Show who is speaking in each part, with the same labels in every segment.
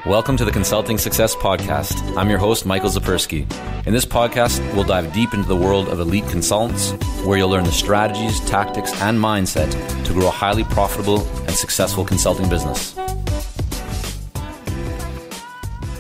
Speaker 1: Welcome to the Consulting Success Podcast. I'm your host, Michael Zapersky. In this podcast, we'll dive deep into the world of elite consultants, where you'll learn the strategies, tactics, and mindset to grow a highly profitable and successful consulting business.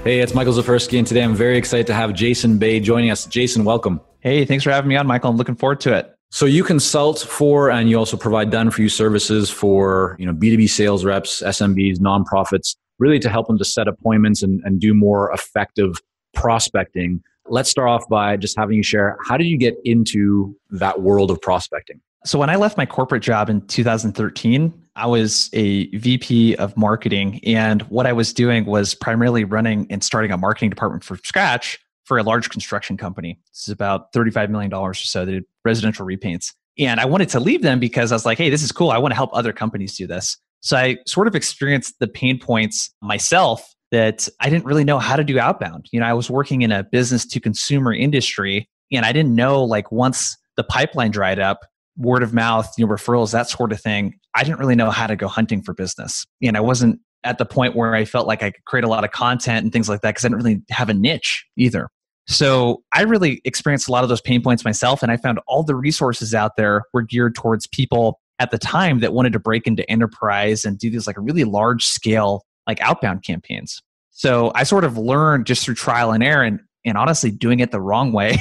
Speaker 1: Hey, it's Michael Zapersky, and today I'm very excited to have Jason Bay joining us. Jason, welcome.
Speaker 2: Hey, thanks for having me on, Michael. I'm looking forward to it.
Speaker 1: So you consult for, and you also provide done-for-you services for, B2B sales reps, SMBs, nonprofits, really to help them to set appointments and do more effective prospecting. Let's start off by just having you share, how did you get into that world of prospecting?
Speaker 2: So when I left my corporate job in 2013, I was a VP of marketing. And what I was doing was primarily running and starting a marketing department from scratch for a large construction company. This is about $35 million or so. They did residential repaints. And I wanted to leave them because I was like, hey, this is cool. I want to help other companies do this. So I sort of experienced the pain points myself that I didn't really know how to do outbound. I was working in a business to consumer industry, and I didn't know, like, once the pipeline dried up, word of mouth, referrals, that sort of thing, I didn't really know how to go hunting for business. And I wasn't at the point where I felt like I could create a lot of content and things like that because I didn't really have a niche either. So I really experienced a lot of those pain points myself, and I found all the resources out there were geared towards people at the time that wanted to break into enterprise and do these like really large scale like outbound campaigns. So I sort of learned just through trial and error and honestly doing it the wrong way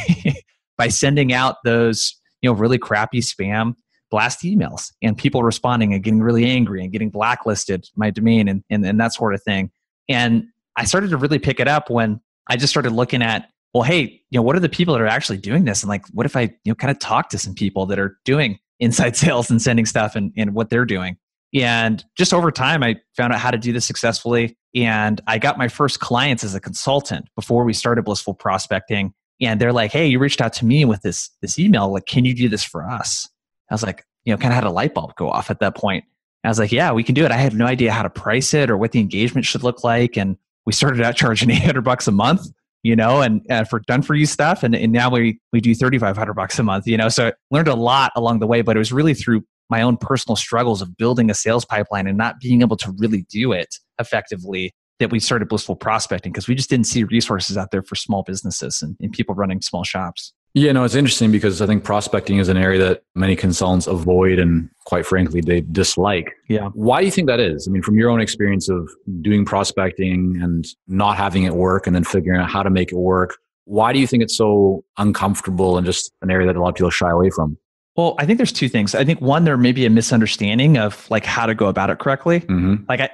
Speaker 2: by sending out those really crappy spam blast emails and people responding and getting really angry and getting blacklisted my domain and that sort of thing. And I started to really pick it up when I just started looking at, well, hey, what are the people that are actually doing this? And like, what if I kind of talk to some people that are doing inside sales and sending stuff and what they're doing. And just over time, I found out how to do this successfully. And I got my first clients as a consultant before we started Blissful Prospecting. And they're like, hey, you reached out to me with this email. Like, can you do this for us? I was like, kind of had a light bulb go off at that point. I was like, yeah, we can do it. I had no idea how to price it or what the engagement should look like. And we started out charging $800 a month, and for done for you stuff. And now we do $3,500 a month, so I learned a lot along the way, but it was really through my own personal struggles of building a sales pipeline and not being able to really do it effectively that we started Blissful Prospecting, because we just didn't see resources out there for small businesses and people running small shops.
Speaker 1: Yeah, no, it's interesting because I think prospecting is an area that many consultants avoid and quite frankly, they dislike.
Speaker 2: Yeah.
Speaker 1: Why do you think that is? I mean, from your own experience of doing prospecting and not having it work and then figuring out how to make it work, why do you think it's so uncomfortable and just an area that a lot of people shy away from?
Speaker 2: Well, I think there's two things. I think one, there may be a misunderstanding of like how to go about it correctly.
Speaker 1: Mm-hmm.
Speaker 2: Like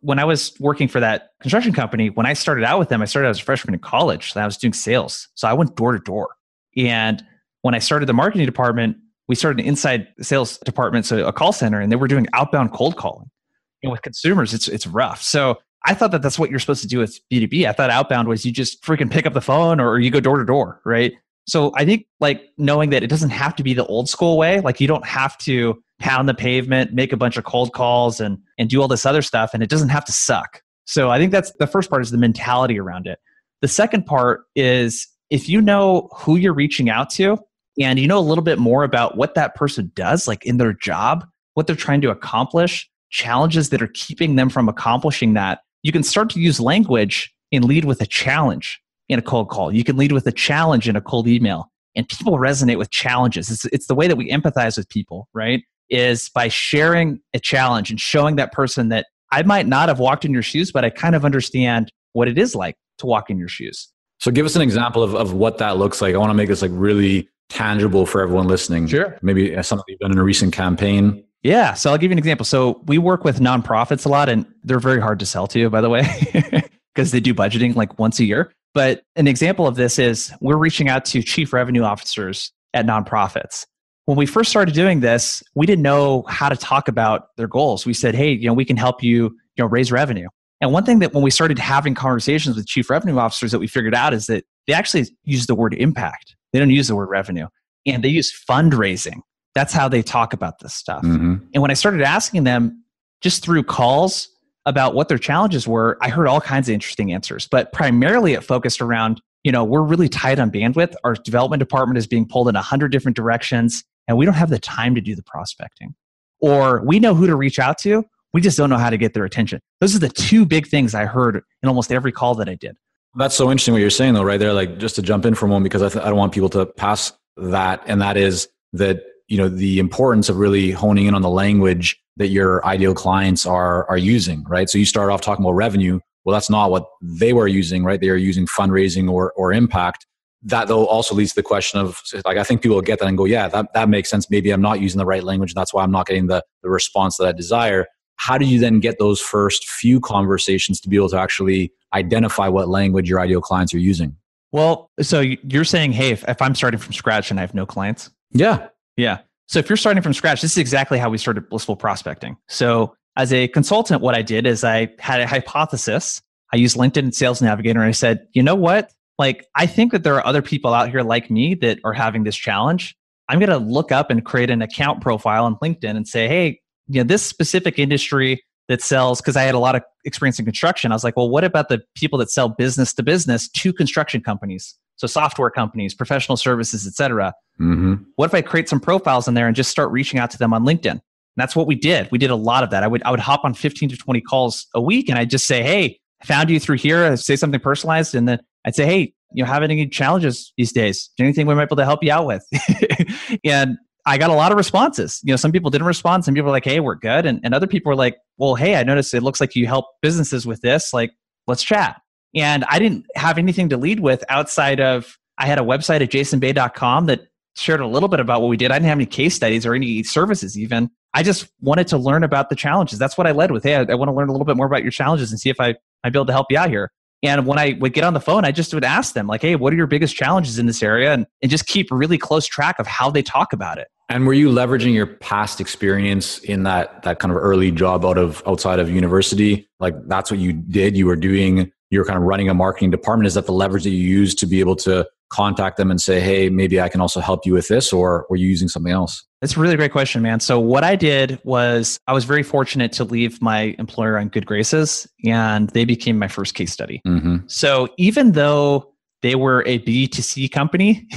Speaker 2: when I was working for that construction company, when I started out with them, I started as a freshman in college and I was doing sales. So I went door to door. And when I started the marketing department, we started an inside sales department, so a call center, and they were doing outbound cold calling. And with consumers, it's rough. So I thought that that's what you're supposed to do with B2B. I thought outbound was you just freaking pick up the phone or you go door to door, right? So I think like knowing that it doesn't have to be the old school way, like you don't have to pound the pavement, make a bunch of cold calls and do all this other stuff, and it doesn't have to suck. So I think that's the first part, is the mentality around it. The second part is, if you know who you're reaching out to and you know a little bit more about what that person does, like in their job, what they're trying to accomplish, challenges that are keeping them from accomplishing that, you can start to use language and lead with a challenge in a cold call. You can lead with a challenge in a cold email. And people resonate with challenges. It's the way that we empathize with people, right? Is by sharing a challenge and showing that person that I might not have walked in your shoes, but I kind of understand what it is like to walk in your shoes.
Speaker 1: So give us an example of what that looks like. I want to make this like really tangible for everyone listening.
Speaker 2: Sure.
Speaker 1: Maybe something you've done in a recent campaign.
Speaker 2: Yeah. So I'll give you an example. So we work with nonprofits a lot, and they're very hard to sell to, by the way, because they do budgeting like once a year. But an example of this is we're reaching out to chief revenue officers at nonprofits. When we first started doing this, we didn't know how to talk about their goals. We said, hey, we can help you, raise revenue. And one thing that when we started having conversations with chief revenue officers that we figured out is that they actually use the word impact. They don't use the word revenue. And they use fundraising. That's how they talk about this stuff.
Speaker 1: Mm-hmm.
Speaker 2: And when I started asking them just through calls about what their challenges were, I heard all kinds of interesting answers. But primarily it focused around, we're really tight on bandwidth. Our development department is being pulled in 100 different directions, and we don't have the time to do the prospecting. Or we know who to reach out to. We just don't know how to get their attention. Those are the two big things I heard in almost every call that I did.
Speaker 1: That's so interesting what you're saying though, right there. Like just to jump in for a moment, because I don't want people to pass that. And that is that, the importance of really honing in on the language that your ideal clients are using, right? So you start off talking about revenue. Well, that's not what they were using, right? They are using fundraising or impact. That though also leads to the question of like, I think people will get that and go, yeah, that makes sense. Maybe I'm not using the right language. And that's why I'm not getting the response that I desire. How do you then get those first few conversations to be able to actually identify what language your ideal clients are using?
Speaker 2: Well, so you're saying, hey, if I'm starting from scratch and I have no clients?
Speaker 1: Yeah.
Speaker 2: Yeah. So if you're starting from scratch, this is exactly how we started Blissful Prospecting. So as a consultant, what I did is I had a hypothesis. I used LinkedIn and Sales Navigator, and I said, you know what? Like, I think that there are other people out here like me that are having this challenge. I'm going to look up and create an account profile on LinkedIn and say, hey, this specific industry that sells, because I had a lot of experience in construction. I was like, well, what about the people that sell business to business to construction companies? So software companies, professional services, et cetera.
Speaker 1: Mm-hmm.
Speaker 2: What if I create some profiles in there and just start reaching out to them on LinkedIn? And that's what we did. We did a lot of that. I would hop on 15 to 20 calls a week, and I'd just say, hey, I found you through here. I'd say something personalized. And then I'd say, hey, having any challenges these days? Is there anything we might be able to help you out with? And I got a lot of responses. Some people didn't respond. Some people were like, hey, we're good. And other people were like, well, hey, I noticed it looks like you help businesses with this. Like, let's chat. And I didn't have anything to lead with outside of, I had a website at jasonbay.com that shared a little bit about what we did. I didn't have any case studies or any services even. I just wanted to learn about the challenges. That's what I led with. Hey, I want to learn a little bit more about your challenges and see if I might be able to help you out here. And when I would get on the phone, I just would ask them like, hey, what are your biggest challenges in this area? And just keep really close track of how they talk about it.
Speaker 1: And were you leveraging your past experience in that kind of early job outside of university? Like that's what you did. You were kind of running a marketing department. Is that the leverage that you used to be able to contact them and say, hey, maybe I can also help you with this? Or were you using something else?
Speaker 2: That's a really great question, man. So what I did was I was very fortunate to leave my employer on good graces, and they became my first case study.
Speaker 1: Mm-hmm.
Speaker 2: So even though they were a B2C company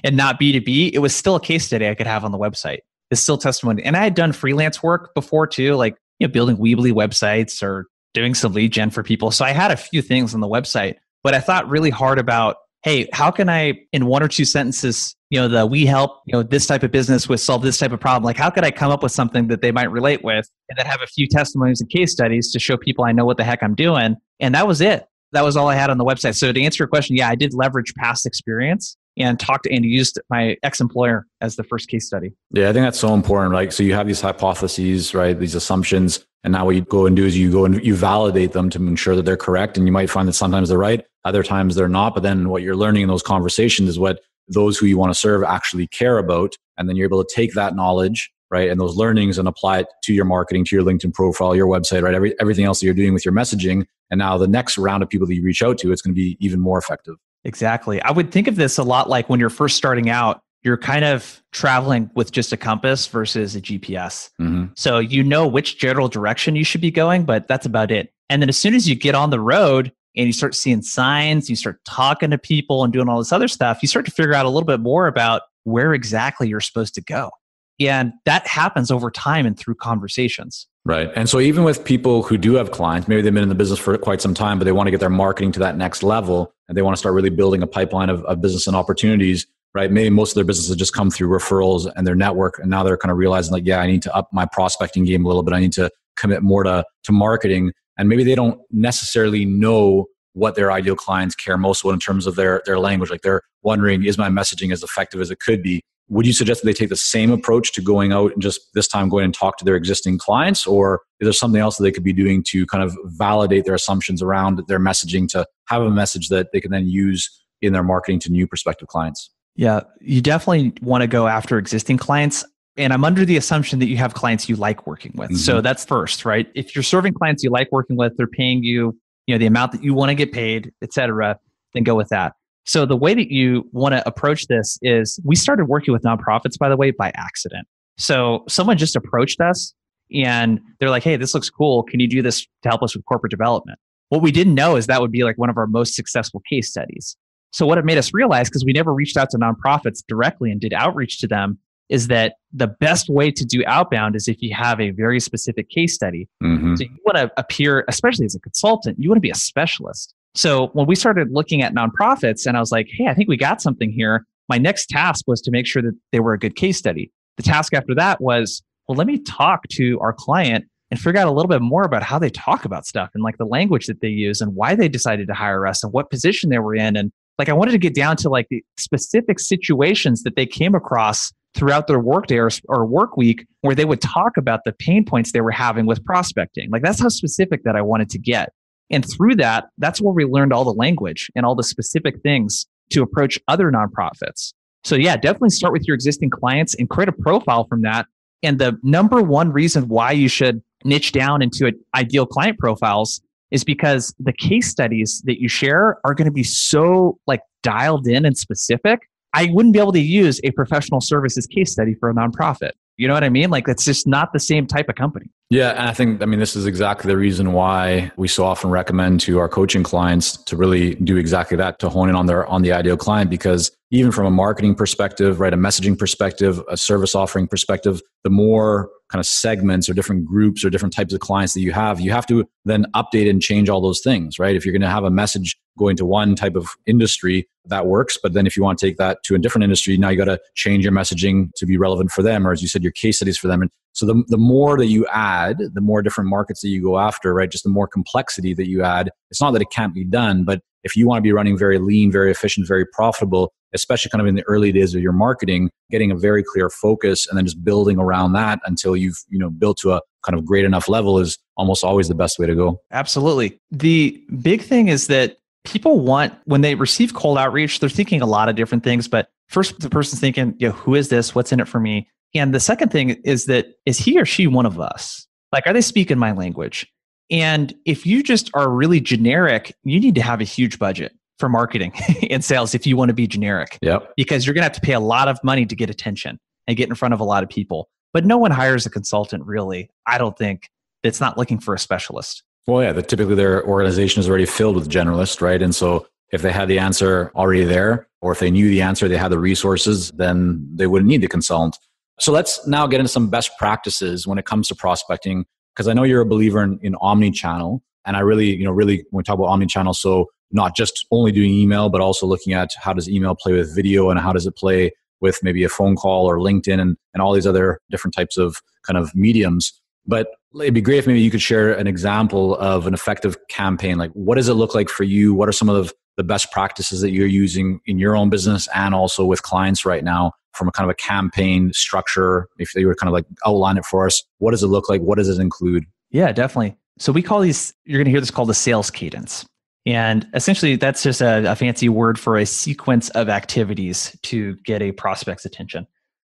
Speaker 2: and not B2B, it was still a case study I could have on the website. It's still testimony. And I had done freelance work before too, like building Weebly websites or doing some lead gen for people. So I had a few things on the website, but I thought really hard about, hey, how can I, in one or two sentences, we help, this type of business with solve this type of problem. Like, how could I come up with something that they might relate with and then have a few testimonies and case studies to show people I know what the heck I'm doing? And that was it. That was all I had on the website. So to answer your question, yeah, I did leverage past experience and used my ex-employer as the first case study.
Speaker 1: Yeah, I think that's so important. Like, so you have these hypotheses, right? These assumptions. And now what you go and do is you go and you validate them to ensure that they're correct. And you might find that sometimes they're right, other times they're not. But then what you're learning in those conversations is what those who you want to serve actually care about. And then you're able to take that knowledge, right, and those learnings and apply it to your marketing, to your LinkedIn profile, your website, right? Everything else that you're doing with your messaging. And now the next round of people that you reach out to, it's going to be even more effective.
Speaker 2: Exactly. I would think of this a lot like when you're first starting out, you're kind of traveling with just a compass versus a GPS.
Speaker 1: Mm-hmm.
Speaker 2: So you know which general direction you should be going, but that's about it. And then as soon as you get on the road and you start seeing signs, you start talking to people and doing all this other stuff, you start to figure out a little bit more about where exactly you're supposed to go. And that happens over time and through conversations.
Speaker 1: Right. And so even with people who do have clients, maybe they've been in the business for quite some time, but they want to get their marketing to that next level and they want to start really building a pipeline of business and opportunities, right? Maybe most of their businesses just come through referrals and their network. And now they're kind of realizing like, yeah, I need to up my prospecting game a little bit. I need to commit more to marketing. And maybe they don't necessarily know what their ideal clients care most about in terms of their language. Like they're wondering, is my messaging as effective as it could be? Would you suggest that they take the same approach to going out and just this time going and talk to their existing clients? Or is there something else that they could be doing to kind of validate their assumptions around their messaging to have a message that they can then use in their marketing to new prospective clients?
Speaker 2: Yeah, you definitely want to go after existing clients. And I'm under the assumption that you have clients you like working with. Mm-hmm. So that's first, right? If you're serving clients you like working with, they're paying you, the amount that you want to get paid, et cetera, then go with that. So the way that you want to approach this is we started working with nonprofits, by the way, by accident. So someone just approached us and they're like, hey, this looks cool. Can you do this to help us with corporate development? What we didn't know is that would be like one of our most successful case studies. So what it made us realize, because we never reached out to nonprofits directly and did outreach to them, is that the best way to do outbound is if you have a very specific case study.
Speaker 1: Mm-hmm.
Speaker 2: So you want to appear, especially as a consultant, you want to be a specialist. So when we started looking at nonprofits and I was like, hey, I think we got something here. My next task was to make sure that they were a good case study. The task after that was, well, let me talk to our client and figure out a little bit more about how they talk about stuff and like the language that they use and why they decided to hire us and what position they were in. And like, I wanted to get down to like the specific situations that they came across throughout their workday or work week where they would talk about the pain points they were having with prospecting. Like that's how specific that I wanted to get. And through that, that's where we learned all the language and all the specific things to approach other nonprofits. So yeah, definitely start with your existing clients and create a profile from that. And the number one reason why you should niche down into ideal client profiles is because the case studies that you share are going to be so like dialed in and specific. I wouldn't be able to use a professional services case study for a nonprofit. You know what I mean? Like it's just not the same type of company.
Speaker 1: Yeah. And I mean, this is exactly the reason why we so often recommend to our coaching clients to really do exactly that, to hone in on the ideal client, because even from a marketing perspective, right, a messaging perspective, a service offering perspective, the more kind of segments or different groups or different types of clients that you have to then update and change all those things, right? If you're going to have a message going to one type of industry, that works. But then if you want to take that to a different industry, now you got to change your messaging to be relevant for them, or as you said, your case studies for them. And so the more that you add, the more different markets that you go after, right? Just the more complexity that you add. It's not that it can't be done, but if you want to be running very lean, very efficient, very profitable, especially kind of in the early days of your marketing, getting a very clear focus and then just building around that until you've, built to a kind of great enough level is almost always the best way to go.
Speaker 2: Absolutely. The big thing is that people want, when they receive cold outreach, they're thinking a lot of different things. But first, the person's thinking, who is this? What's in it for me? And the second thing is that, is he or she one of us? Like, are they speaking my language? And if you just are really generic, you need to have a huge budget for marketing and sales if you want to be generic.
Speaker 1: Yep.
Speaker 2: Because you're going to have to pay a lot of money to get attention and get in front of a lot of people. But no one hires a consultant really, I don't think, that's not looking for a specialist.
Speaker 1: Well, yeah, typically their organization is already filled with generalists, right? And so if they had the answer already there, or if they knew the answer, they had the resources, then they wouldn't need the consultant. So let's now get into some best practices when it comes to prospecting, because I know you're a believer in omni-channel. And I really, when we talk about omni-channel, so not just only doing email, but also looking at how does email play with video and how does it play with maybe a phone call or LinkedIn and all these other different types of kind of mediums. But it'd be great if maybe you could share an example of an effective campaign. Like, what does it look like for you? What are some of the best practices that you're using in your own business and also with clients right now from a kind of a campaign structure? If they were kind of like outline it for us, what does it look like? What does it include?
Speaker 2: Yeah, definitely. So we call these, you're going to hear this called the sales cadence. And essentially that's just a fancy word for a sequence of activities to get a prospect's attention.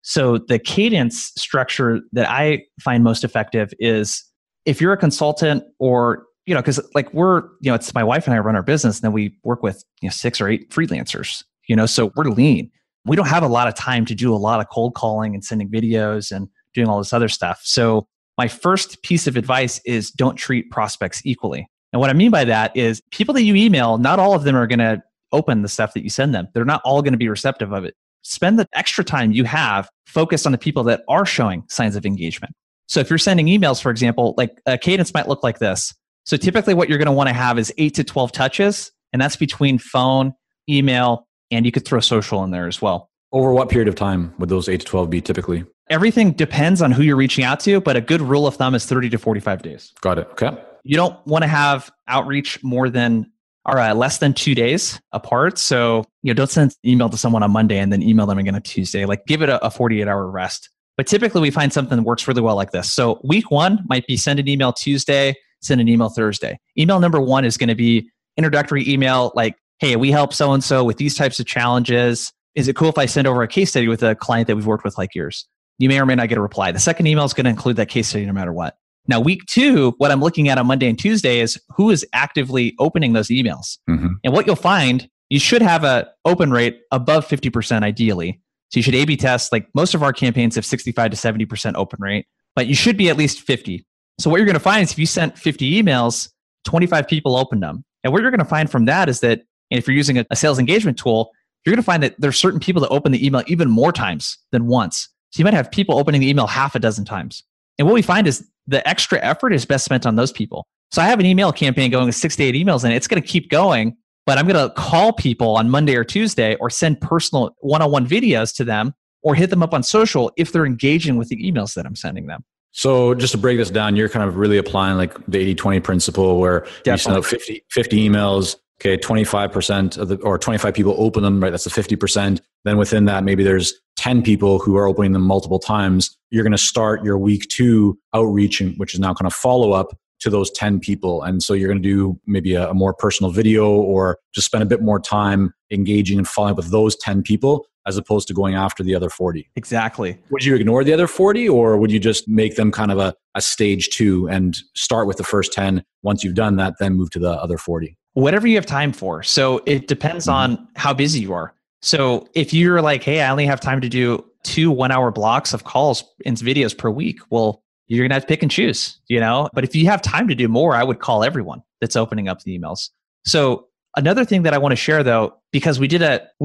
Speaker 2: So the cadence structure that I find most effective is if you're a consultant or, because like it's my wife and I run our business and then we work with 6 or 8 freelancers, so we're lean. We don't have a lot of time to do a lot of cold calling and sending videos and doing all this other stuff. So my first piece of advice is don't treat prospects equally. And what I mean by that is people that you email, not all of them are going to open the stuff that you send them. They're not all going to be receptive of it. Spend the extra time you have focused on the people that are showing signs of engagement. So if you're sending emails, for example, like a cadence might look like this. So typically what you're going to want to have is 8 to 12 touches, and that's between phone, email, and you could throw social in there as well.
Speaker 1: Over what period of time would those 8 to 12 be typically?
Speaker 2: Everything depends on who you're reaching out to, but a good rule of thumb is 30 to 45 days.
Speaker 1: Got it. Okay.
Speaker 2: You don't want to have outreach less than 2 days apart. So, don't send an email to someone on Monday and then email them again on Tuesday. Like give it a 48-hour rest. But typically we find something that works really well like this. So week 1 might be send an email Tuesday, send an email Thursday. Email number 1 is going to be introductory email like, hey, we help so-and-so with these types of challenges. Is it cool if I send over a case study with a client that we've worked with like yours? You may or may not get a reply. The second email is going to include that case study no matter what. Now, week 2, what I'm looking at on Monday and Tuesday is who is actively opening those emails. Mm-hmm. And what you'll find, you should have an open rate above 50% ideally. So you should A/B test. Like most of our campaigns have 65 to 70% open rate, but you should be at least 50. So what you're going to find is if you sent 50 emails, 25 people opened them. And what you're going to find from that is that if you're using a sales engagement tool, you're going to find that there's certain people that open the email even more times than once. So you might have people opening the email half a dozen times. And what we find is the extra effort is best spent on those people. So I have an email campaign going with 6 to 8 emails and it's going to keep going, but I'm going to call people on Monday or Tuesday or send personal one-on-one videos to them or hit them up on social if they're engaging with the emails that I'm sending them.
Speaker 1: So just to break this down, you're kind of really applying like the 80-20 principle where you send out 50 emails, okay, 25% of or 25 people open them, right? That's the 50%. Then within that, maybe there's 10 people who are opening them multiple times. You're going to start your week 2 outreach, which is now kind of follow up to those 10 people. And so you're going to do maybe a more personal video or just spend a bit more time engaging and following up with those 10 people as opposed to going after the other 40.
Speaker 2: Exactly.
Speaker 1: Would you ignore the other 40 or would you just make them kind of a stage 2 and start with the first 10? Once you've done that, then move to the other 40?
Speaker 2: Whatever you have time for. So it depends on how busy you are. So if you're like, hey, I only have time to do 2 1-hour blocks of calls and videos per week, well, you're going to have to pick and choose, But if you have time to do more, I would call everyone that's opening up the emails. So another thing that I want to share though, because we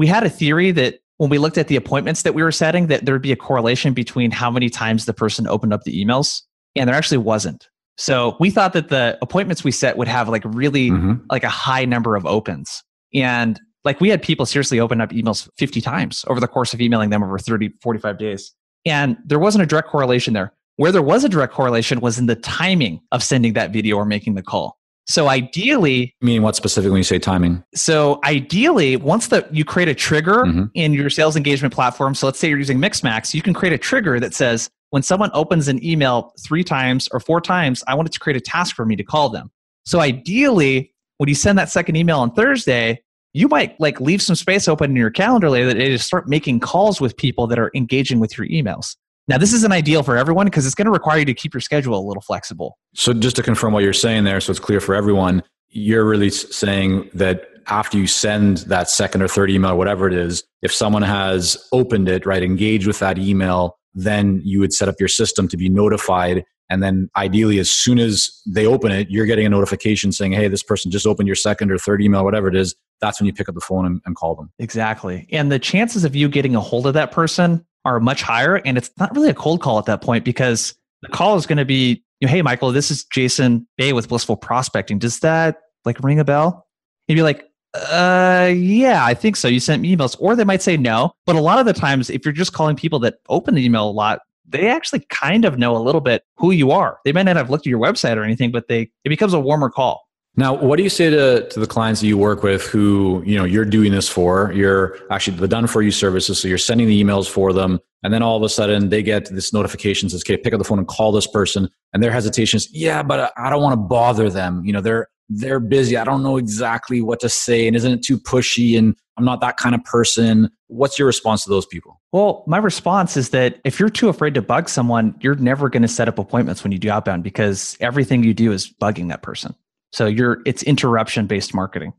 Speaker 2: had a theory that when we looked at the appointments that we were setting, that there would be a correlation between how many times the person opened up the emails, and there actually wasn't. So we thought that the appointments we set would have like really like a high number of opens. And like we had people seriously open up emails 50 times over the course of emailing them over 30, 45 days. And there wasn't a direct correlation there. Where there was a direct correlation was in the timing of sending that video or making the call. So ideally...
Speaker 1: Meaning what specifically when you say timing?
Speaker 2: So ideally, once you create a trigger in your sales engagement platform, so let's say you're using Mixmax, you can create a trigger that says, when someone opens an email 3 times or 4 times, I want it to create a task for me to call them. So ideally, when you send that second email on Thursday, you might like leave some space open in your calendar later to start making calls with people that are engaging with your emails. Now, this isn't ideal for everyone because it's going to require you to keep your schedule a little flexible.
Speaker 1: So just to confirm what you're saying there, so it's clear for everyone, you're really saying that after you send that second or third email, whatever it is, if someone has opened it, right, engaged with that email, then you would set up your system to be notified. And then ideally, as soon as they open it, you're getting a notification saying, hey, this person just opened your second or third email, whatever it is. That's when you pick up the phone and call them.
Speaker 2: Exactly. And the chances of you getting a hold of that person are much higher. And it's not really a cold call at that point because the call is going to be, hey, Michael, this is Jason Bay with Blissful Prospecting. Does that like ring a bell? You'd be like, yeah, I think so. You sent me emails. Or they might say no. But a lot of the times, if you're just calling people that open the email a lot, they actually kind of know a little bit who you are. They might not have looked at your website or anything, but it becomes a warmer call.
Speaker 1: Now, what do you say to the clients that you work with who, you're doing this for? You're actually the done for you services. So you're sending the emails for them. And then all of a sudden they get this notification that says, okay, pick up the phone and call this person. And their hesitation is, yeah, but I don't want to bother them. They're busy. I don't know exactly what to say. And isn't it too pushy? And I'm not that kind of person. What's your response to those people?
Speaker 2: Well, my response is that if you're too afraid to bug someone, you're never going to set up appointments when you do outbound because everything you do is bugging that person. So it's interruption-based marketing.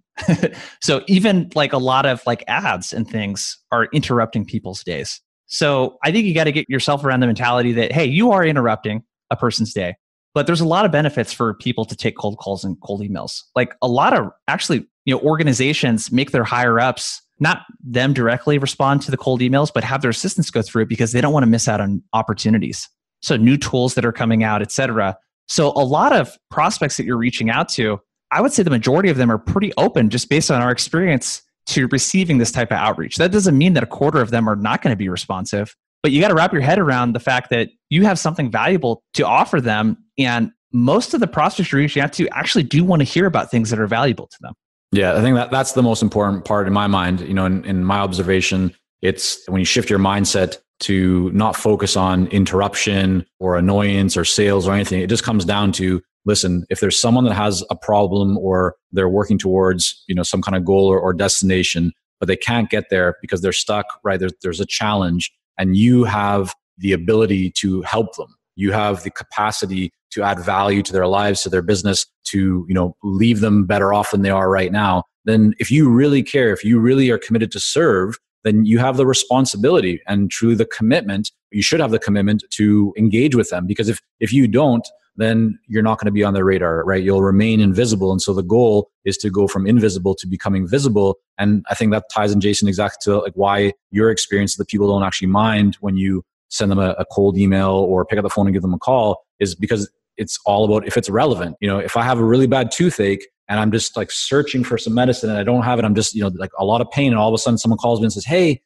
Speaker 2: So even like a lot of like ads and things are interrupting people's days. So I think you got to get yourself around the mentality that, hey, you are interrupting a person's day, but there's a lot of benefits for people to take cold calls and cold emails. Like a lot of actually, organizations make their higher ups, not them directly respond to the cold emails, but have their assistants go through it because they don't want to miss out on opportunities. So new tools that are coming out, et cetera. So a lot of prospects that you're reaching out to, I would say the majority of them are pretty open just based on our experience to receiving this type of outreach. That doesn't mean that a quarter of them are not going to be responsive, but you got to wrap your head around the fact that you have something valuable to offer them. And most of the prospects you're reaching out to actually do want to hear about things that are valuable to them.
Speaker 1: Yeah, I think that's the most important part in my mind. In my observation, it's when you shift your mindset to not focus on interruption or annoyance or sales or anything. It just comes down to, listen, if there's someone that has a problem or they're working towards, some kind of goal or destination, but they can't get there because they're stuck, right? There's a challenge and you have the ability to help them. You have the capacity to add value to their lives, to their business, to, leave them better off than they are right now. Then if you really care, if you really are committed to serve, then you have the responsibility and truly the commitment. You should have the commitment to engage with them, because if you don't, then you're not going to be on their radar, right? You'll remain invisible. And so the goal is to go from invisible to becoming visible. And I think that ties in, Jason, exactly to like why your experience that people don't actually mind when you send them a cold email or pick up the phone and give them a call, is because it's all about if it's relevant. If I have a really bad toothache and I'm just like searching for some medicine and I don't have it, I'm just, like a lot of pain, and all of a sudden someone calls me and says, hey,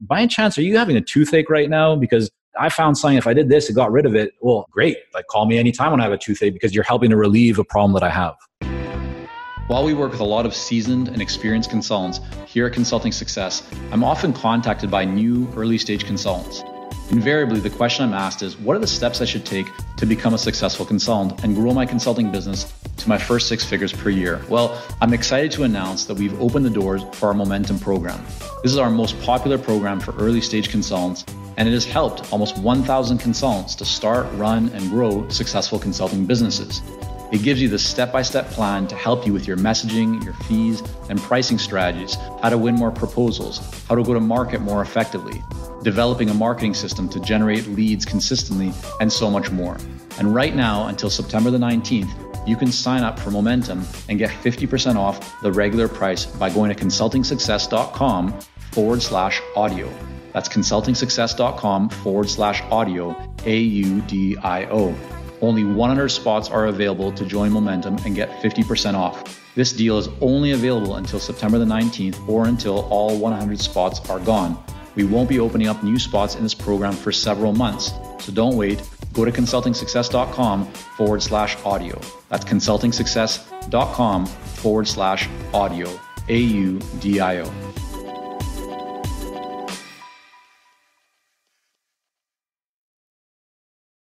Speaker 1: by any chance, are you having a toothache right now? Because I found something, if I did this, it got rid of it. Well, great. Like, call me anytime when I have a toothache, because you're helping to relieve a problem that I have. While we work with a lot of seasoned and experienced consultants here at Consulting Success, I'm often contacted by new early stage consultants. Invariably, the question I'm asked is, what are the steps I should take to become a successful consultant and grow my consulting business to my first 6 figures per year? Well, I'm excited to announce that we've opened the doors for our Momentum program. This is our most popular program for early stage consultants, and it has helped almost 1,000 consultants to start, run, and grow successful consulting businesses. It gives you the step-by-step plan to help you with your messaging, your fees, and pricing strategies, how to win more proposals, how to go to market more effectively, developing a marketing system to generate leads consistently, and so much more. And right now, until September the 19th, you can sign up for Momentum and get 50% off the regular price by going to consultingsuccess.com/audio. That's consultingsuccess.com/audio, AUDIO. Only 100 spots are available to join Momentum and get 50% off. This deal is only available until September the 19th or until all 100 spots are gone. We won't be opening up new spots in this program for several months, so don't wait. Go to consultingsuccess.com/audio. That's consultingsuccess.com/audio, AUDIO.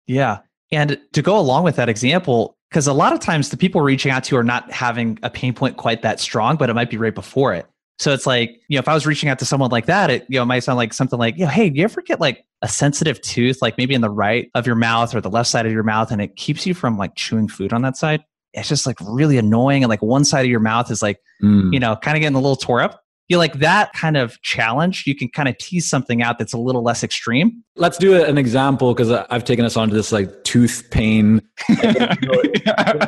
Speaker 2: Yeah. And to go along with that example, because a lot of times the people reaching out to are not having a pain point quite that strong, but it might be right before it. So it's like, if I was reaching out to someone like that, it might sound like something like, hey, do you ever get like a sensitive tooth, like maybe in the right of your mouth or the left side of your mouth, and it keeps you from like chewing food on that side? It's just like really annoying. And like one side of your mouth is like, kind of getting a little tore up. Like that kind of challenge, you can kind of tease something out that's a little less extreme.
Speaker 1: Let's do an example, because I've taken us onto this like tooth pain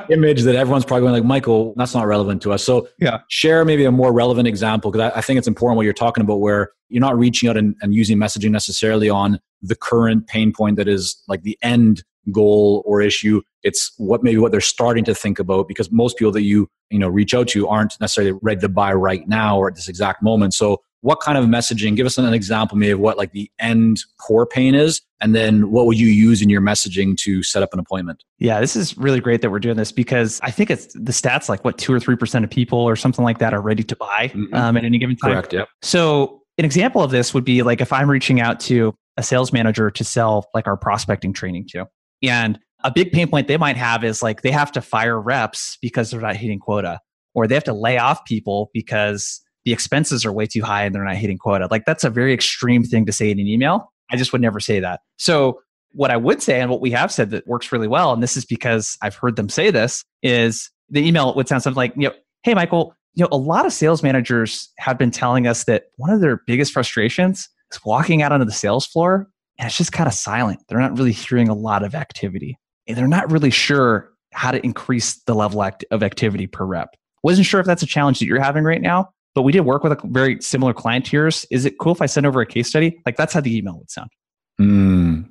Speaker 1: image that everyone's probably going like, Michael, that's not relevant to us. So share maybe a more relevant example, because I think it's important what you're talking about, where you're not reaching out and using messaging necessarily on the current pain point that is like the end goal or issue. It's what they're starting to think about, because most people that you reach out to aren't necessarily ready to buy right now or at this exact moment. So what kind of messaging, give us an example maybe of what like the end core pain is, and then what would you use in your messaging to set up an appointment?
Speaker 2: Yeah, this is really great that we're doing this, because I think it's the stats like 2 or 3% of people or something like that are ready to buy at any given time.
Speaker 1: Correct. Yep.
Speaker 2: So an example of this would be like if I'm reaching out to a sales manager to sell like our prospecting training to, and a big pain point they might have is like they have to fire reps because they're not hitting quota, or they have to lay off people because the expenses are way too high and they're not hitting quota. Like that's a very extreme thing to say in an email. I just would never say that. So what I would say, and what we have said that works really well, and this is because I've heard them say this, is the email would sound something like, hey, Michael, a lot of sales managers have been telling us that one of their biggest frustrations is walking out onto the sales floor and it's just kind of silent. They're not really hearing a lot of activity. And they're not really sure how to increase the level of activity per rep. Wasn't sure if that's a challenge that you're having right now, but we did work with a very similar client to yours. Is it cool if I send over a case study? Like that's how the email would sound.
Speaker 1: And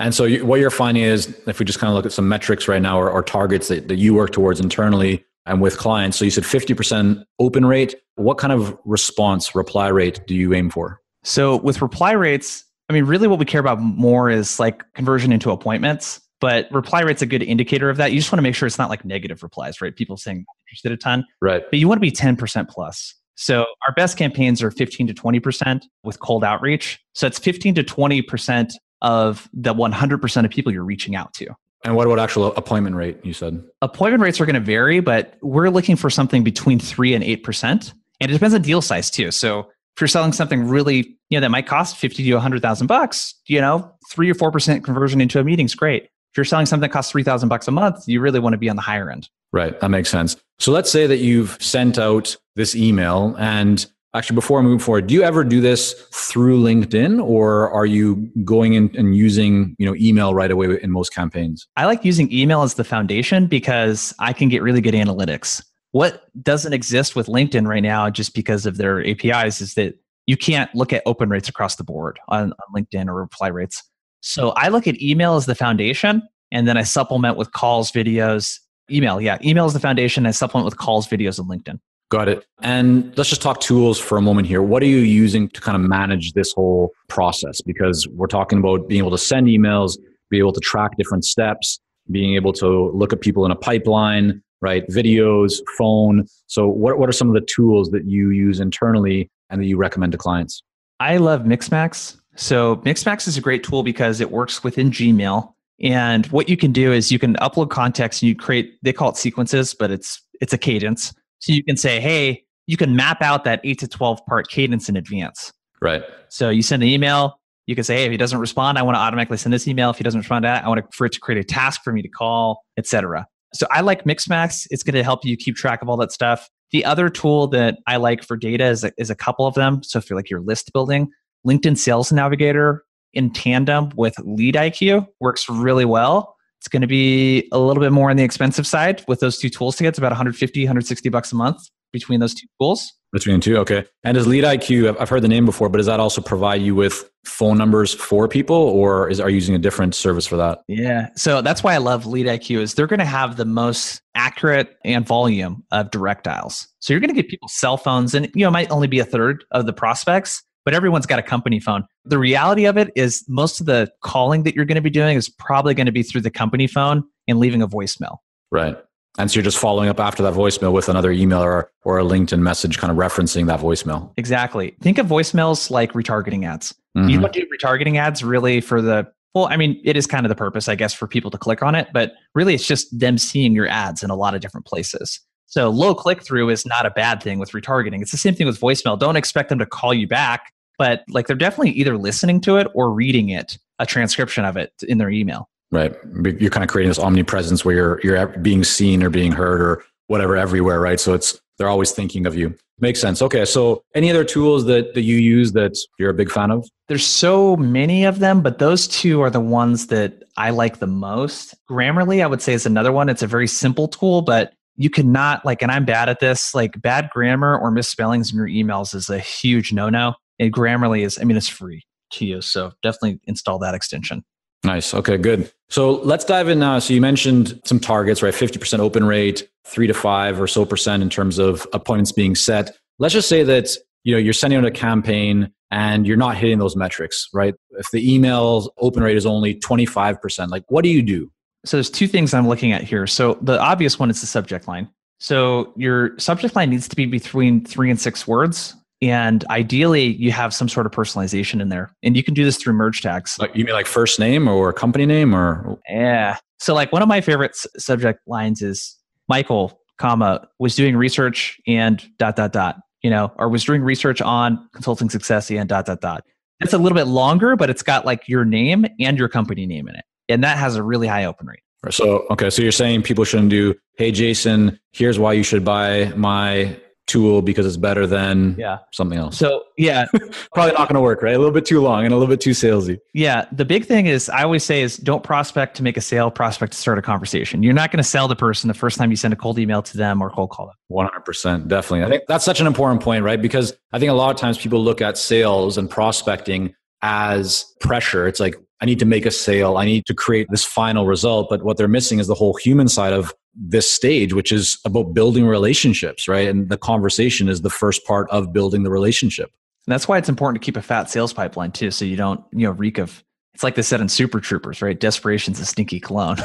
Speaker 1: so what you're finding is, if we just kind of look at some metrics right now, or targets that you work towards internally and with clients. So you said 50% open rate. What kind of reply rate do you aim for?
Speaker 2: So with reply rates, really what we care about more is like conversion into appointments. But reply rate's a good indicator of that. You just want to make sure it's not like negative replies, right? People saying interested a ton.
Speaker 1: Right.
Speaker 2: But you want to be 10% plus. So our best campaigns are 15 to 20% with cold outreach. So it's 15 to 20% of the 100% of people you're reaching out to.
Speaker 1: And what about actual appointment rate, you said?
Speaker 2: Appointment rates are going to vary, but we're looking for something between 3 and 8%. And it depends on deal size too. So if you're selling something really, that might cost $50,000 to $100,000, 3 or 4% conversion into a meeting is great. If you're selling something that costs $3,000 a month, you really want to be on the higher end.
Speaker 1: Right. That makes sense. So let's say that you've sent out this email, and actually before I move forward, do you ever do this through LinkedIn, or are you going in and using, email right away in most campaigns?
Speaker 2: I like using email as the foundation because I can get really good analytics. What doesn't exist with LinkedIn right now, just because of their APIs, is that you can't look at open rates across the board on LinkedIn or reply rates. So I look at email as the foundation, and then I supplement with calls, videos, email. Yeah, email is the foundation. I supplement with calls, videos, and LinkedIn.
Speaker 1: Got it. And let's just talk tools for a moment here. What are you using to kind of manage this whole process? Because we're talking about being able to send emails, be able to track different steps, being able to look at people in a pipeline, right? Videos, phone. So what are some of the tools that you use internally and that you recommend to clients?
Speaker 2: I love Mixmax. So Mixmax is a great tool because it works within Gmail. And what you can do is you can upload context and you create, they call it sequences, but it's a cadence. So you can say, hey, you can map out that 8 to 12 part cadence in advance.
Speaker 1: Right.
Speaker 2: So you send an email, you can say, hey, if he doesn't respond, I want to automatically send this email. If he doesn't respond to that, I want for it to create a task for me to call, etc. So I like Mixmax. It's going to help you keep track of all that stuff. The other tool that I like for data is a couple of them. So if you're like your list building, LinkedIn Sales Navigator in tandem with Lead IQ works really well. It's going to be a little bit more on the expensive side with those two tools together. It's about $150, $160 a month between those two tools.
Speaker 1: Between the two, okay. And does Lead IQ, I've heard the name before, but does that also provide you with phone numbers for people, or are you using a different service for that?
Speaker 2: Yeah. So that's why I love Lead IQ is they're going to have the most accurate and volume of direct dials. So you're going to get people's cell phones, and it might only be a third of the prospects, but everyone's got a company phone. The reality of it is most of the calling that you're going to be doing is probably going to be through the company phone and leaving a voicemail.
Speaker 1: Right. And so you're just following up after that voicemail with another email or a LinkedIn message kind of referencing that voicemail.
Speaker 2: Exactly. Think of voicemails like retargeting ads. Mm-hmm. You don't do retargeting ads really for it is kind of the purpose, I guess, for people to click on it, but really it's just them seeing your ads in a lot of different places. So low click-through is not a bad thing with retargeting. It's the same thing with voicemail. Don't expect them to call you back, but like they're definitely either listening to it or reading it, a transcription of it in their email.
Speaker 1: Right. You're kind of creating this omnipresence where you're being seen or being heard or whatever everywhere, right? So they're always thinking of you. Makes sense. Okay. So any other tools that you use that you're a big fan of?
Speaker 2: There's so many of them, but those two are the ones that I like the most. Grammarly, I would say, is another one. It's a very simple tool, but you cannot and I'm bad at this, bad grammar or misspellings in your emails is a huge no-no. And Grammarly it's free to use. So definitely install that extension.
Speaker 1: Nice. Okay, good. So let's dive in now. So you mentioned some targets, right? 50% open rate, 3 to 5 or so percent in terms of appointments being set. Let's just say that you're sending out a campaign and you're not hitting those metrics, right? If the email open rate is only 25%, what do you do?
Speaker 2: So there's two things I'm looking at here. So the obvious one is the subject line. So your subject line needs to be between 3 and 6 words. And ideally, you have some sort of personalization in there. And you can do this through merge tags.
Speaker 1: You mean like first name or company name or?
Speaker 2: Yeah. So one of my favorite subject lines is Michael, was doing research and ... or was doing research on consulting success and ... It's a little bit longer, but it's got your name and your company name in it. And that has a really high open rate.
Speaker 1: So, okay. So you're saying people shouldn't do, hey, Jason, here's why you should buy my tool because it's better than something else.
Speaker 2: So yeah,
Speaker 1: probably not going to work, right? A little bit too long and a little bit too salesy.
Speaker 2: Yeah. The big thing is I always say is don't prospect to make a sale, prospect to start a conversation. You're not going to sell the person the first time you send a cold email to them or cold call them.
Speaker 1: 100%. Definitely. I think that's such an important point, right? Because I think a lot of times people look at sales and prospecting as pressure. It's like, I need to make a sale. I need to create this final result. But what they're missing is the whole human side of this stage, which is about building relationships, right? And the conversation is the first part of building the relationship.
Speaker 2: And that's why it's important to keep a fat sales pipeline too. So you don't, reek of, it's like they said in Super Troopers, right? Desperation's a stinky cologne.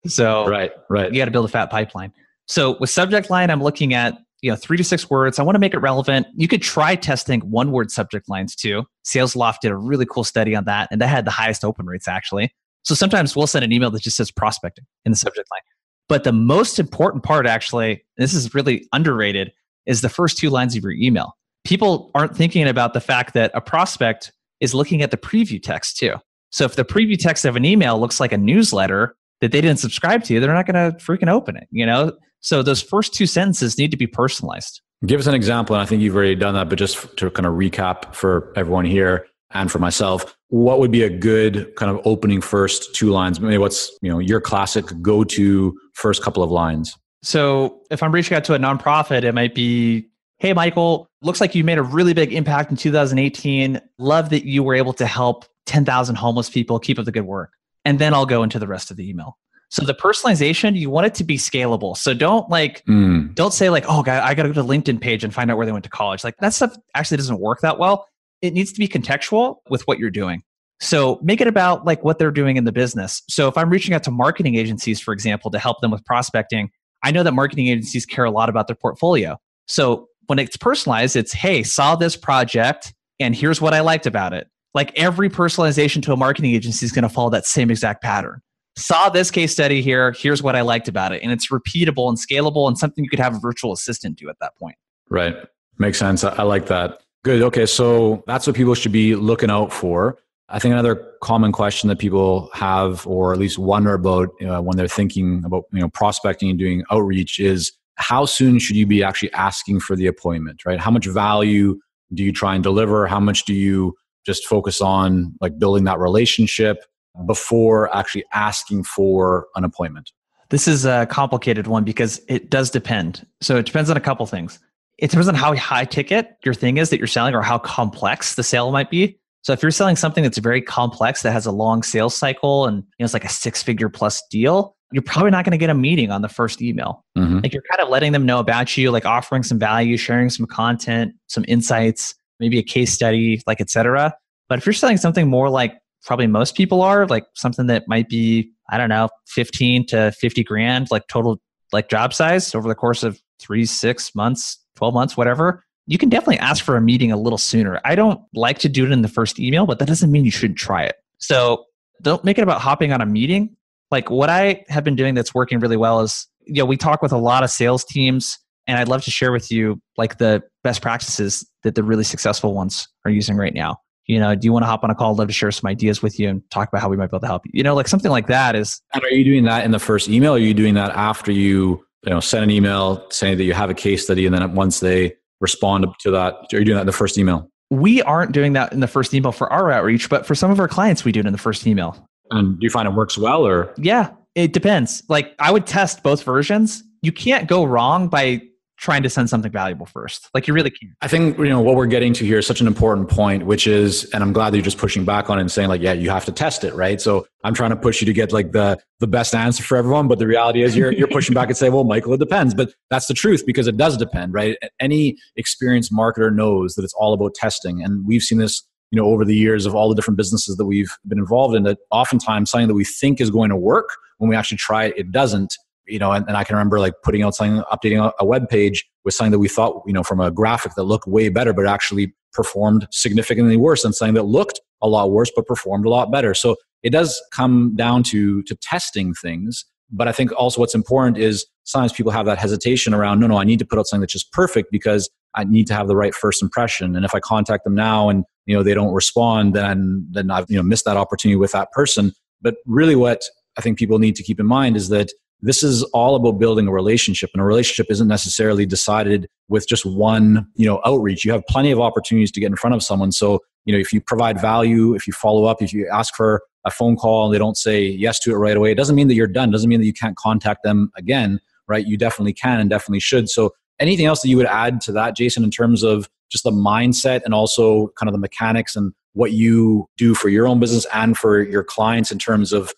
Speaker 2: So
Speaker 1: right.
Speaker 2: You got to build a fat pipeline. So with subject line, I'm looking at, 3 to 6 words. I want to make it relevant. You could try testing 1-word subject lines too. Sales Loft did a really cool study on that, and that had the highest open rates actually. So sometimes we'll send an email that just says prospecting in the subject line. But the most important part actually, this is really underrated, is the first 2 lines of your email. People aren't thinking about the fact that a prospect is looking at the preview text too. So if the preview text of an email looks like a newsletter that they didn't subscribe to, they're not going to freaking open it, So those first 2 sentences need to be personalized.
Speaker 1: Give us an example, and I think you've already done that, but just to kind of recap for everyone here and for myself, what would be a good kind of opening first 2 lines? Maybe what's, your classic go-to first couple of lines?
Speaker 2: So if I'm reaching out to a nonprofit, it might be, hey, Michael, looks like you made a really big impact in 2018. Love that you were able to help 10,000 homeless people, keep up the good work. And then I'll go into the rest of the email. So the personalization, you want it to be scalable. So don't say like, oh, God, I got to go to the LinkedIn page and find out where they went to college. Like that stuff actually doesn't work that well. It needs to be contextual with what you're doing. So make it about like what they're doing in the business. So if I'm reaching out to marketing agencies, for example, to help them with prospecting, I know that marketing agencies care a lot about their portfolio. So when it's personalized, it's, hey, saw this project and here's what I liked about it. Like every personalization to a marketing agency is going to follow that same exact pattern. Saw this case study here. Here's what I liked about it. And it's repeatable and scalable and something you could have a virtual assistant do at that point.
Speaker 1: Right. Makes sense. I like that. Good. Okay. So that's what people should be looking out for. I think another common question that people have, or at least wonder about when they're thinking about prospecting and doing outreach, is how soon should you be actually asking for the appointment, right? How much value do you try and deliver? How much do you just focus on like building that relationship before actually asking for an appointment?
Speaker 2: This is a complicated one because it does depend. So it depends on a couple things. It depends on how high ticket your thing is that you're selling or how complex the sale might be. So if you're selling something that's very complex that has a long sales cycle and it's like a 6-figure plus deal, you're probably not going to get a meeting on the first email.
Speaker 1: Mm-hmm.
Speaker 2: Like you're kind of letting them know about you, like offering some value, sharing some content, some insights, maybe a case study, like et cetera. But if you're selling something more like probably most people are, like something that might be, I don't know, 15 to 50 grand, like total like job size over the course of 3, 6 months, 12 months, whatever, you can definitely ask for a meeting a little sooner. I don't like to do it in the first email, but that doesn't mean you shouldn't try it. So don't make it about hopping on a meeting. Like what I have been doing that's working really well is, we talk with a lot of sales teams, and I'd love to share with you like the best practices that the really successful ones are using right now. Do you want to hop on a call? I'd love to share some ideas with you and talk about how we might be able to help you. Like something like that is.
Speaker 1: And are you doing that in the first email? Or are you doing that after you send an email saying that you have a case study, and then once they respond to that, are you doing that in the first email?
Speaker 2: We aren't doing that in the first email for our outreach, but for some of our clients, we do it in the first email.
Speaker 1: And do you find it works well, or?
Speaker 2: Yeah, it depends. Like I would test both versions. You can't go wrong by trying to send something valuable first. Like you really can't.
Speaker 1: I think, what we're getting to here is such an important point, which is, and I'm glad that you're just pushing back on it and saying like, yeah, you have to test it, right? So I'm trying to push you to get like the best answer for everyone. But the reality is you're pushing back and say, well, Michael, it depends. But that's the truth, because it does depend, right? Any experienced marketer knows that it's all about testing. And we've seen this, over the years of all the different businesses that we've been involved in, that oftentimes something that we think is going to work, when we actually try it, it doesn't. And I can remember like putting out something, updating a web page with something that we thought, from a graphic that looked way better, but actually performed significantly worse, than something that looked a lot worse, but performed a lot better. So it does come down to testing things. But I think also what's important is sometimes people have that hesitation around, no, I need to put out something that's just perfect because I need to have the right first impression. And if I contact them now and, they don't respond, then I've, missed that opportunity with that person. But really what I think people need to keep in mind is that this is all about building a relationship, and a relationship isn't necessarily decided with just one, outreach. You have plenty of opportunities to get in front of someone. So, if you provide value, if you follow up, if you ask for a phone call and they don't say yes to it right away, it doesn't mean that you're done. It doesn't mean that you can't contact them again, right? You definitely can and definitely should. So anything else that you would add to that, Jason, in terms of just the mindset and also kind of the mechanics and what you do for your own business and for your clients in terms of,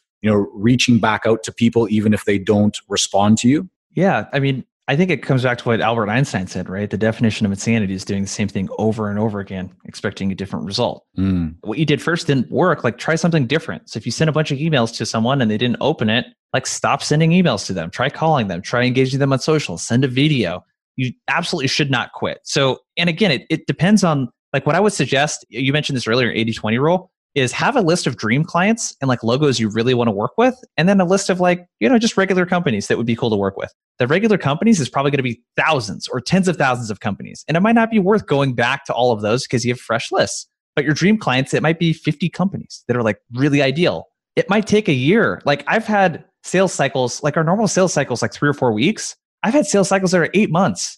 Speaker 1: reaching back out to people even if they don't respond to you?
Speaker 2: Yeah. I mean, I think it comes back to what Albert Einstein said, right? The definition of insanity is doing the same thing over and over again, expecting a different result. What you did first didn't work. Like try something different. So if you send a bunch of emails to someone and they didn't open it, like stop sending emails to them, try calling them, try engaging them on social, send a video. You absolutely should not quit. So, and again, it depends on like what I would suggest. You mentioned this earlier, 80-20 rule. Is have a list of dream clients and like logos you really want to work with. And then a list of like, just regular companies that would be cool to work with. The regular companies is probably going to be thousands or tens of thousands of companies. And it might not be worth going back to all of those because you have fresh lists. But your dream clients, it might be 50 companies that are like really ideal. It might take a year. Like I've had sales cycles, like our normal sales cycles, like 3 or 4 weeks. I've had sales cycles that are 8 months,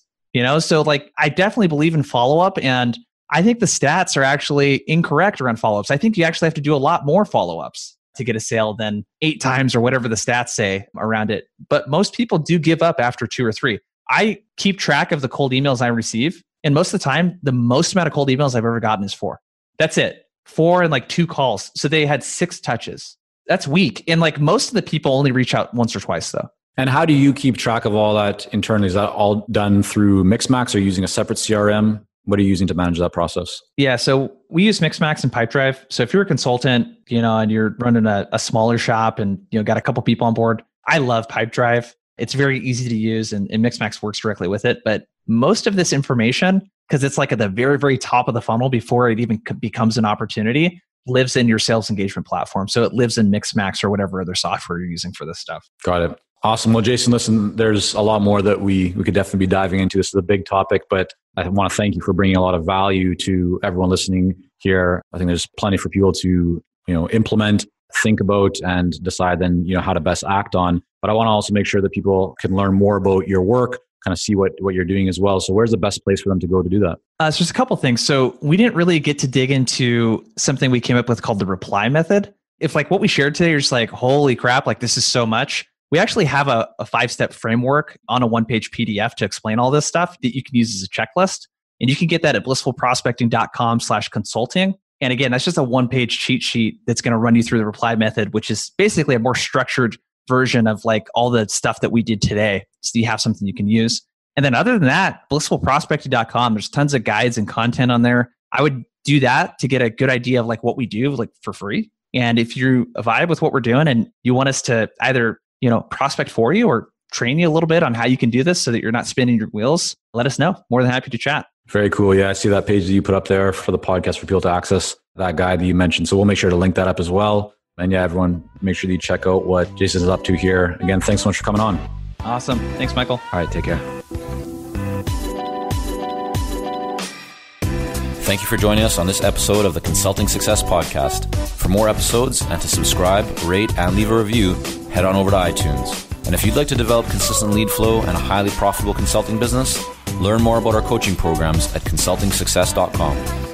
Speaker 2: So like I definitely believe in follow-up, and I think the stats are actually incorrect around follow-ups. I think you actually have to do a lot more follow-ups to get a sale than 8 times or whatever the stats say around it. But most people do give up after 2 or 3. I keep track of the cold emails I receive. And most of the time, the most amount of cold emails I've ever gotten is 4. That's it. 4 and like 2 calls. So they had 6 touches. That's weak. And like most of the people only reach out once or twice though.
Speaker 1: And how do you keep track of all that internally? Is that all done through Mixmax or using a separate CRM? What are you using to manage that process?
Speaker 2: Yeah, so we use Mixmax and Pipedrive. So if you're a consultant, and you're running a smaller shop and got a couple people on board, I love Pipedrive. It's very easy to use and Mixmax works directly with it. But most of this information, because it's like at the very, very top of the funnel before it even becomes an opportunity, lives in your sales engagement platform. So it lives in Mixmax or whatever other software you're using for this stuff.
Speaker 1: Got it. Awesome. Well, Jason, listen, there's a lot more that we could definitely be diving into. This is a big topic, but I want to thank you for bringing a lot of value to everyone listening here. I think there's plenty for people to, implement, think about, and decide then, how to best act on. But I want to also make sure that people can learn more about your work, kind of see what you're doing as well. So where's the best place for them to go to do that?
Speaker 2: So there's a couple things. So we didn't really get to dig into something we came up with called the reply method. If like what we shared today, you're just like, holy crap, like this is so much. We actually have a 5-step framework on a 1-page PDF to explain all this stuff that you can use as a checklist. And you can get that at blissfulprospecting.com/consulting. And again, that's just a 1-page cheat sheet that's going to run you through the reply method, which is basically a more structured version of like all the stuff that we did today. So you have something you can use. And then other than that, blissfulprospecting.com, there's tons of guides and content on there. I would do that to get a good idea of like what we do like for free. And if you vibe with what we're doing and you want us to either prospect for you or train you a little bit on how you can do this so that you're not spinning your wheels, let us know. More than happy to chat. Very
Speaker 1: cool. Yeah, I see that page that you put up there for the podcast for people to access that guide that you mentioned. So we'll make sure to link that up as well. And yeah, everyone, make sure that you check out what Jason is up to here. Again, thanks so much for coming on.
Speaker 2: Awesome. Thanks, Michael.
Speaker 1: All right, take care.
Speaker 3: Thank you for joining us on this episode of the Consulting Success Podcast. For more episodes and to subscribe, rate, and leave a review, head on over to iTunes. And if you'd like to develop consistent lead flow and a highly profitable consulting business, learn more about our coaching programs at consultingsuccess.com.